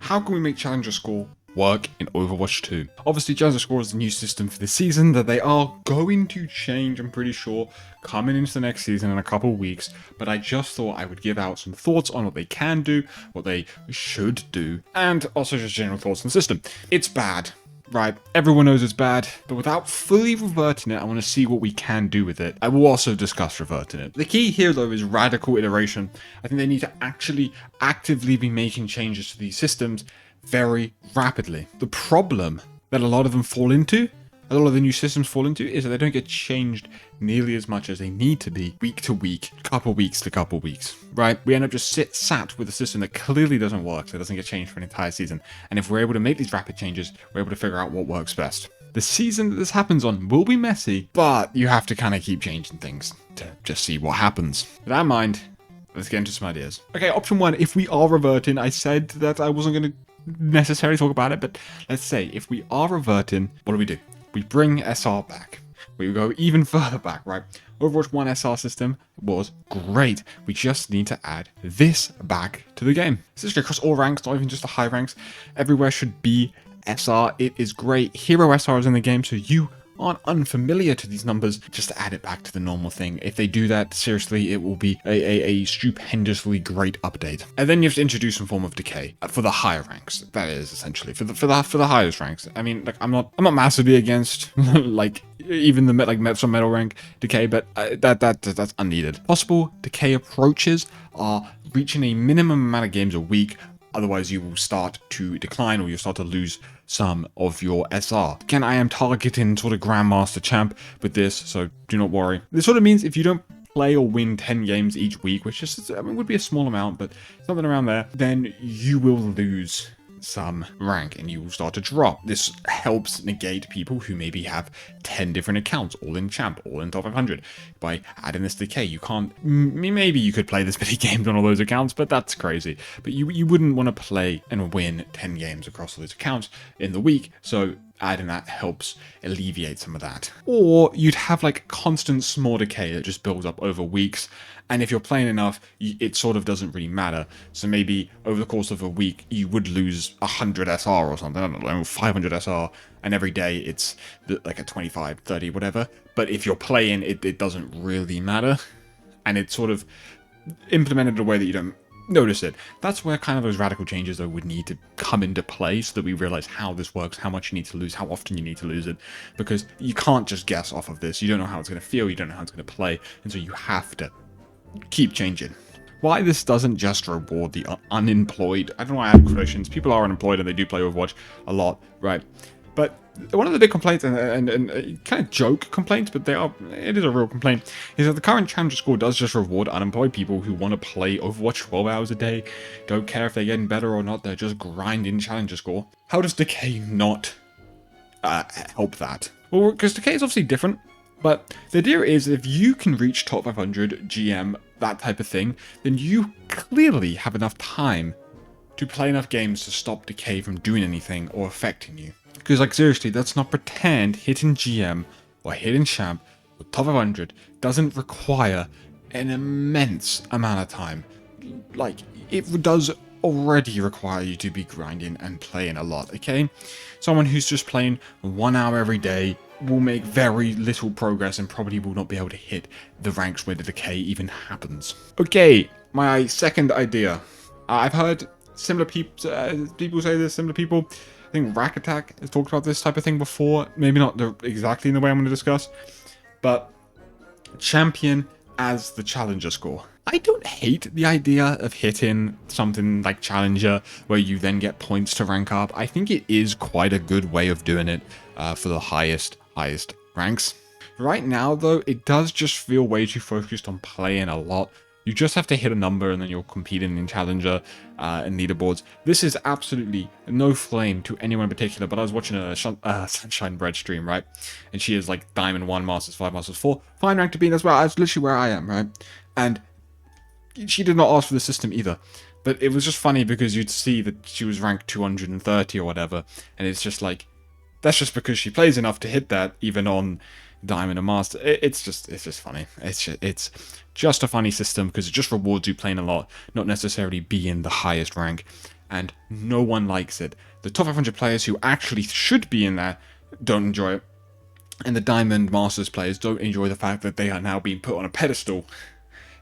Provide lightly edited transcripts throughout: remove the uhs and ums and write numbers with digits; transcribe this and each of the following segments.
how can we make Challenger Score work in Overwatch 2? Obviously, Challenger Score is a new system for the season that they are going to change, I'm pretty sure, coming into the next season in a couple of weeks, but I just thought I would give out some thoughts on what they can do, what they should do, and also just general thoughts on the system. It's bad. Right, everyone knows it's bad, but without fully reverting it, I want to see what we can do with it. I will also discuss reverting it. The key here, though, is radical iteration. I think they need to actually actively be making changes to these systems very rapidly. The problem that a lot of them fall into, a lot of the new systems fall into, is that they don't get changed nearly as much as they need to be week to week, couple weeks to couple weeks, right? We end up just sat with a system that clearly doesn't work, that doesn't get changed for an entire season. And if we're able to make these rapid changes, we're able to figure out what works best. The season that this happens on will be messy, but you have to kind of keep changing things to just see what happens. With that in mind, let's get into some ideas. Okay, option one, if we are reverting, I said that I wasn't going to necessarily talk about it, but let's say if we are reverting, what do? We bring SR back. We go even further back, right? Overwatch 1 SR system was great. We just need to add this back to the game. Essentially across all ranks, not even just the high ranks. Everywhere should be SR. It is great. Hero SR is in the game, so you aren't unfamiliar to these numbers. Just add it back to the normal thing. If they do that, seriously, it will be a stupendously great update. And then you have to introduce some form of decay for the higher ranks. That is essentially for the highest ranks. I mean, like I'm not massively against like even the some metal rank decay, but that's unneeded. Possible decay approaches are reaching a minimum amount of games a week. Otherwise, you will start to decline or you'll start to lose some of your SR. Again, I am targeting sort of Grandmaster Champ with this, so do not worry. This sort of means if you don't play or win 10 games each week, which is, I mean, would be a small amount, but something around there, then you will lose some rank and you will start to drop. This helps negate people who maybe have 10 different accounts, all in champ, all in top 500. By adding this decay, you can't, maybe you could play this many games on all those accounts, but that's crazy. But you wouldn't want to play and win 10 games across all those accounts in the week, so adding that helps alleviate some of that. Or you'd have like constant small decay that just builds up over weeks, and if you're playing enough, it sort of doesn't really matter. So maybe over the course of a week, you would lose 100 SR or something, I don't know, 500 SR, and every day it's like a 25, 30, whatever. But if you're playing, it doesn't really matter, and it's sort of implemented in a way that you don't notice it. That's where kind of those radical changes though would need to come into play so that we realize how this works, how much you need to lose, how often you need to lose it, because you can't just guess off of this. You don't know how it's going to feel, you don't know how it's going to play, and so you have to keep changing. Why this doesn't just reward the unemployed, I don't know why I have quotations, people are unemployed and they do play Overwatch a lot, right? But one of the big complaints, and kind of joke complaints, but it is a real complaint, is that the current Challenger Score does just reward unemployed people who want to play Overwatch 12 hours a day, don't care if they're getting better or not, they're just grinding Challenger Score. How does Decay not help that? Well, because Decay is obviously different, but the idea is if you can reach top 500, GM, that type of thing, then you clearly have enough time to play enough games to stop Decay from doing anything or affecting you. Because, like, seriously, let's not pretend hitting GM or hitting Champ or top 500 doesn't require an immense amount of time. Like, it does already require you to be grinding and playing a lot, okay? Someone who's just playing 1 hour every day will make very little progress and probably will not be able to hit the ranks where the decay even happens. Okay, my second idea. I've heard similar people say this, similar people. I think Rack Attack has talked about this type of thing before. Maybe not exactly in the way I'm going to discuss, but champion as the Challenger Score. I don't hate the idea of hitting something like Challenger where you then get points to rank up. I think it is quite a good way of doing it for the highest ranks. Right now, though, it does just feel way too focused on playing a lot. You just have to hit a number and then you're competing in Challenger and leaderboards. This is absolutely no flame to anyone in particular, but I was watching a Sunshine Bread stream, right? And she is like Diamond 1, Masters 5, Masters 4. Fine rank to be as well. That's literally where I am, right? And she did not ask for the system either. But it was just funny because you'd see that she was ranked 230 or whatever. And it's just like, that's just because she plays enough to hit that even on Diamond and Master. It's just funny. It's just a funny system because it just rewards you playing a lot, not necessarily being the highest rank. and no one likes it. The top 500 players who actually should be in there don't enjoy it, and the Diamond Masters players don't enjoy the fact that they are now being put on a pedestal,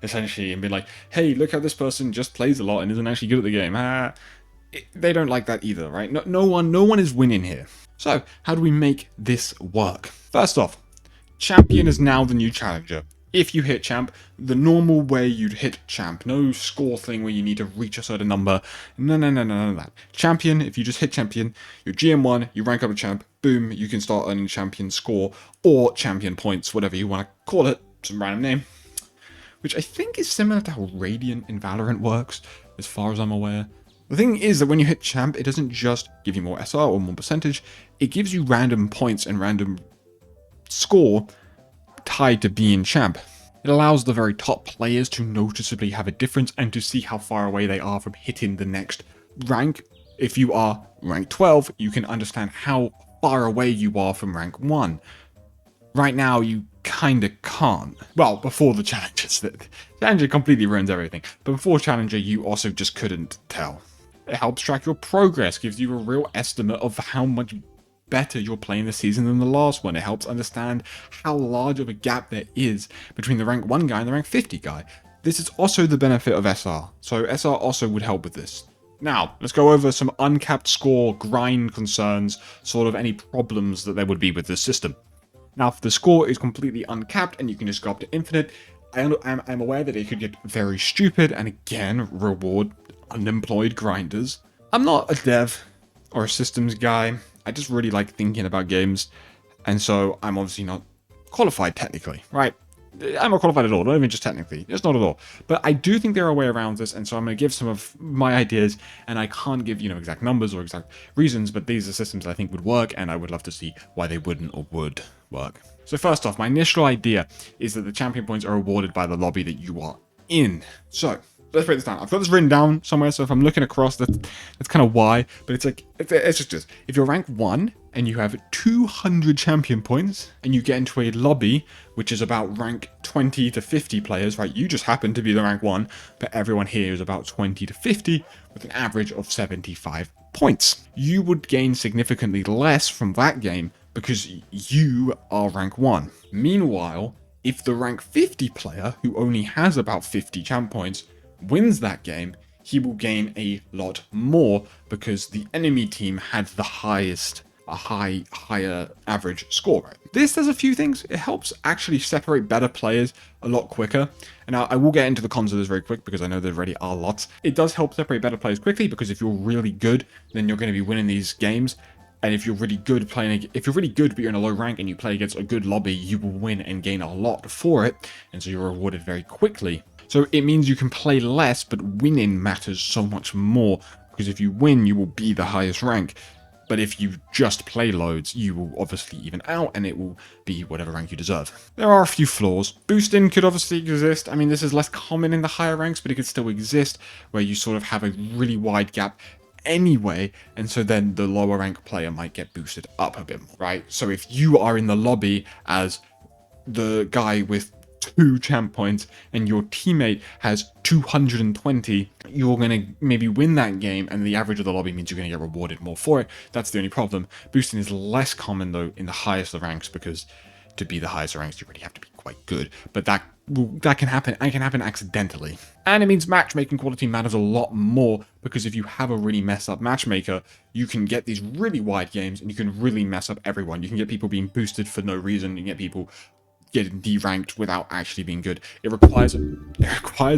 essentially, and be like, hey, look how this person just plays a lot and isn't actually good at the game. They don't like that either, right? No one is winning here. So, how do we make this work? First off, Champion is now the new challenger. If you hit Champ, the normal way you'd hit Champ, no score thing where you need to reach a certain number, none of that. Champion, if you just hit Champion, you're GM1, you rank up a Champ, boom, you can start earning Champion score, or Champion points, whatever you want to call it, some random name. Which I think is similar to how Radiant in Valorant works, as far as I'm aware. The thing is that when you hit Champ, it doesn't just give you more SR or more percentage, it gives you random points and random score tied to being Champ. It allows the very top players to noticeably have a difference and to see how far away they are from hitting the next rank. If you are rank 12, you can understand how far away you are from rank 1. Right now, you kinda can't. Well, before the challenges. The challenger completely ruins everything. But before challenger, you also just couldn't tell. It helps track your progress, gives you a real estimate of how much better you're playing this season than the last one. It helps understand how large of a gap there is between the rank 1 guy and the rank 50 guy. This is also the benefit of SR, so SR also would help with this. Now, let's go over some uncapped score, grind concerns, sort of any problems that there would be with this system. Now, if the score is completely uncapped and you can just go up to infinite, I'm aware that it could get very stupid and again, reward unemployed grinders. I'm not a dev or a systems guy. I just really like thinking about games, and so I'm obviously not qualified technically, right? I'm not qualified at all, not even just technically, just not at all. But I do think there are a way around this, and so I'm going to give some of my ideas, and I can't give, exact numbers or exact reasons, but these are systems I think would work, and I would love to see why they wouldn't or would work. So first off, my initial idea is that the champion points are awarded by the lobby that you are in. So, let's break this down. I've got this written down somewhere, so if I'm looking across, that's kind of why. But it's like, it's just this. If you're rank 1 and you have 200 champion points and you get into a lobby, which is about rank 20 to 50 players, right? You just happen to be the rank 1, but everyone here is about 20 to 50 with an average of 75 points. You would gain significantly less from that game because you are rank 1. Meanwhile, if the rank 50 player, who only has about 50 champ points, wins that game, he will gain a lot more because the enemy team had the higher average score. Right? This does a few things. It helps actually separate better players a lot quicker. And I will get into the cons of this very quick because I know there already are lots. It does help separate better players quickly because if you're really good, then you're going to be winning these games. And if you're really good but you're in a low rank and you play against a good lobby, you will win and gain a lot for it. And so you're rewarded very quickly. So it means you can play less, but winning matters so much more, because if you win, you will be the highest rank. But if you just play loads, you will obviously even out, and it will be whatever rank you deserve. There are a few flaws. Boosting could obviously exist. I mean, this is less common in the higher ranks, but it could still exist, where you sort of have a really wide gap anyway, and so then the lower rank player might get boosted up a bit more, right? So if you are in the lobby as the guy with 2 champ points and your teammate has 220, you're going to maybe win that game, and the average of the lobby means you're going to get rewarded more for it. That's the only problem. Boosting is less common though in the highest of ranks, because to be the highest of ranks you really have to be quite good, but that can happen, and can happen accidentally. And it means matchmaking quality matters a lot more, because if you have a really messed up matchmaker, you can get these really wide games and you can really mess up everyone. You can get people being boosted for no reason, you can get people getting deranked without actually being good. It requires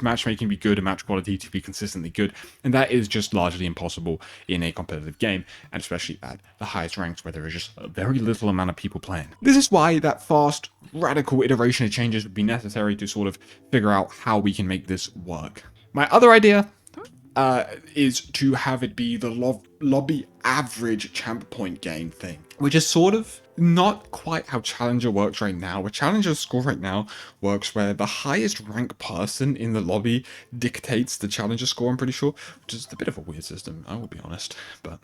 matchmaking to be good and match quality to be consistently good, and that is just largely impossible in a competitive game, and especially at the highest ranks where there is just a very little amount of people playing. This is why that fast, radical iteration of changes would be necessary to sort of figure out how we can make this work. My other idea is to have it be the lobby average champ point gain thing, which is sort of not quite how Challenger works right now. A Challenger score right now works where the highest rank person in the lobby dictates the Challenger score, I'm pretty sure, which is a bit of a weird system, I will be honest, but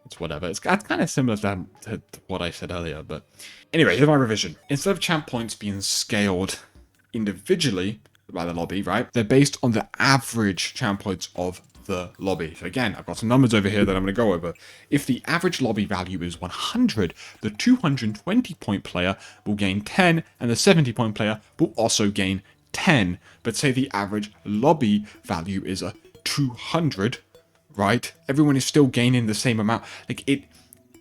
it's whatever. It's kind of similar to what I said earlier, but anyway, here's my revision. Instead of champ points being scaled individually by the lobby, right? They're based on the average champ points of the lobby. So again, I've got some numbers over here that I'm going to go over. If the average lobby value is 100, the 220 point player will gain 10, and the 70 point player will also gain 10. But say the average lobby value is a 200, right? Everyone is still gaining the same amount. Like it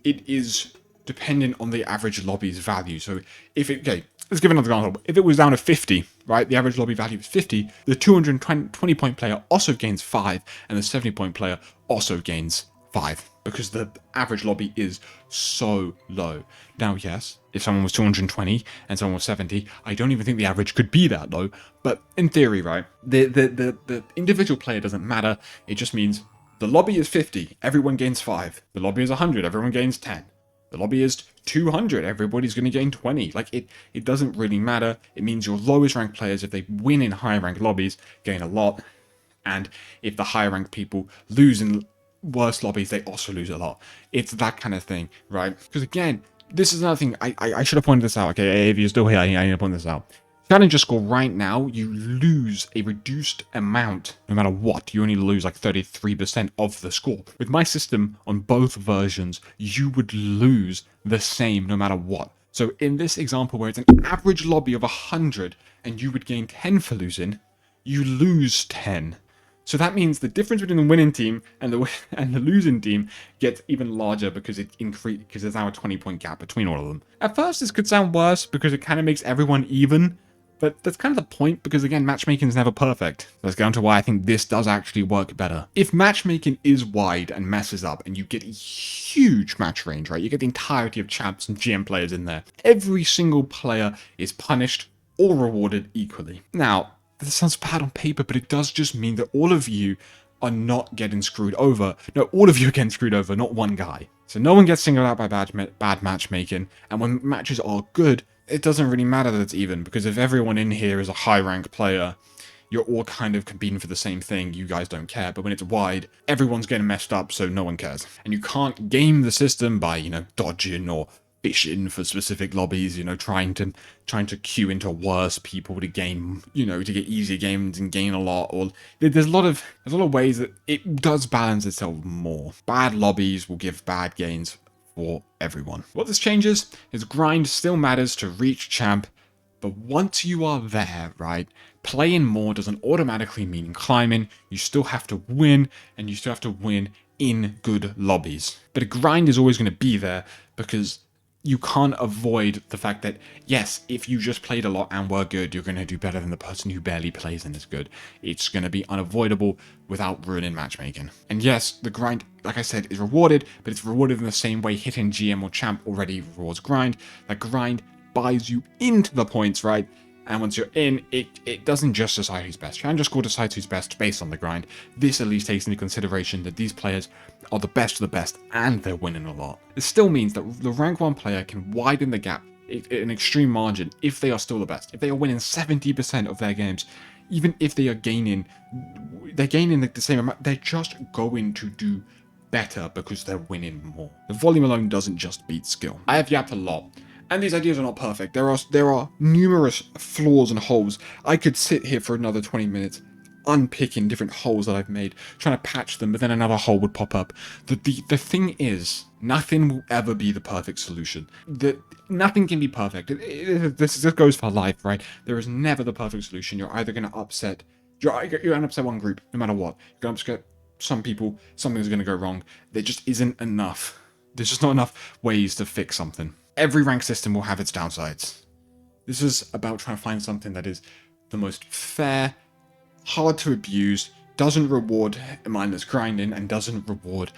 is dependent on the average lobby's value. So if it, okay, let's give another example. If it was down to 50, right, the average lobby value is 50, the 220 point player also gains 5, and the 70 point player also gains 5, because the average lobby is so low. Now, yes, if someone was 220 and someone was 70, I don't even think the average could be that low. But in theory, right, the individual player doesn't matter. It just means the lobby is 50, everyone gains 5. The lobby is 100, everyone gains 10. The lobby is 200, everybody's going to gain 20. Like, it doesn't really matter. It means your lowest ranked players, if they win in higher ranked lobbies, gain a lot. And if the higher ranked people lose in worse lobbies, they also lose a lot. It's that kind of thing, right? Because again, this is another thing, I should have pointed this out, okay? If you're still here, I need to point this out. Challenger score right now, you lose a reduced amount no matter what. You only lose like 33% of the score. With my system on both versions, you would lose the same no matter what. So in this example where it's an average lobby of 100 and you would gain 10 for losing, you lose 10. So that means the difference between the winning team and the losing team gets even larger because because there's now a 20-point gap between all of them. At first, this could sound worse because it kind of makes everyone even. But that's kind of the point, because again, matchmaking is never perfect. Let's get on to why I think this does actually work better. If matchmaking is wide and messes up, and you get a huge match range, right? You get the entirety of champs and GM players in there. Every single player is punished or rewarded equally. Now, this sounds bad on paper, but it does just mean that all of you are not getting screwed over. No, all of you are getting screwed over, not one guy. So no one gets singled out by bad matchmaking, and when matches are good, it doesn't really matter that it's even, because if everyone in here is a high-rank player, you're all kind of competing for the same thing, you guys don't care. But when it's wide, everyone's getting messed up, so no one cares. And you can't game the system by, dodging or fishing for specific lobbies, trying to queue into worse people to gain, to get easier games and gain a lot. Or there's a lot of ways that it does balance itself more. Bad lobbies will give bad gains for everyone. What this changes is grind still matters to reach champ, but once you are there, right, playing more doesn't automatically mean climbing. You still have to win, and you still have to win in good lobbies. But a grind is always going to be there, because you can't avoid the fact that, yes, if you just played a lot and were good, you're going to do better than the person who barely plays and is good. It's going to be unavoidable without ruining matchmaking. And yes, the grind, like I said, is rewarded, but it's rewarded in the same way hitting GM or champ already rewards grind. That grind buys you into the points, right? And once you're in, it doesn't just decide who's best. Challenger score decides who's best based on the grind. This at least takes into consideration that these players are the best of the best and they're winning a lot. It still means that the rank 1 player can widen the gap in an extreme margin if they are still the best. If they are winning 70% of their games, even if they're gaining the same amount, they're just going to do better because they're winning more. The volume alone doesn't just beat skill. I have yapped a lot. And these ideas are not perfect. There are numerous flaws and holes. I could sit here for another 20 minutes unpicking different holes that I've made, trying to patch them, but then another hole would pop up. The thing is, nothing will ever be the perfect solution. Nothing can be perfect. This goes for life, right? There is never the perfect solution. You're either going to upset... You're going to upset one group, no matter what. You're going to upset some people. Something's going to go wrong. There just isn't enough. There's just not enough ways to fix something. Every rank system will have its downsides. This is about trying to find something that is the most fair, hard to abuse, doesn't reward mindless grinding, and doesn't reward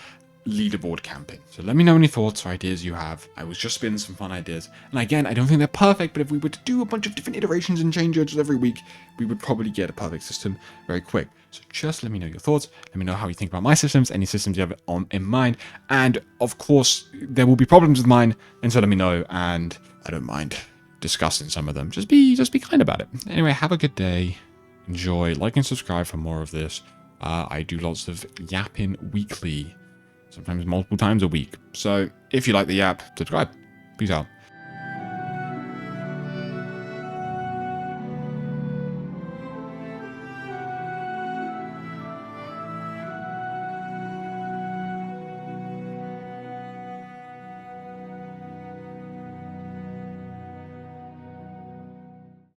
leaderboard camping. So let me know any thoughts or ideas you have. I was just spinning some fun ideas. And again, I don't think they're perfect, but if we were to do a bunch of different iterations and changes every week, we would probably get a perfect system very quick. So just let me know your thoughts. Let me know how you think about my systems, any systems you have in mind. And of course, there will be problems with mine, and so let me know, and I don't mind discussing some of them. Just be kind about it. Anyway, have a good day. Enjoy. Like and subscribe for more of this. I do lots of yapping weekly, sometimes multiple times a week. So if you like the yap, subscribe. Peace out.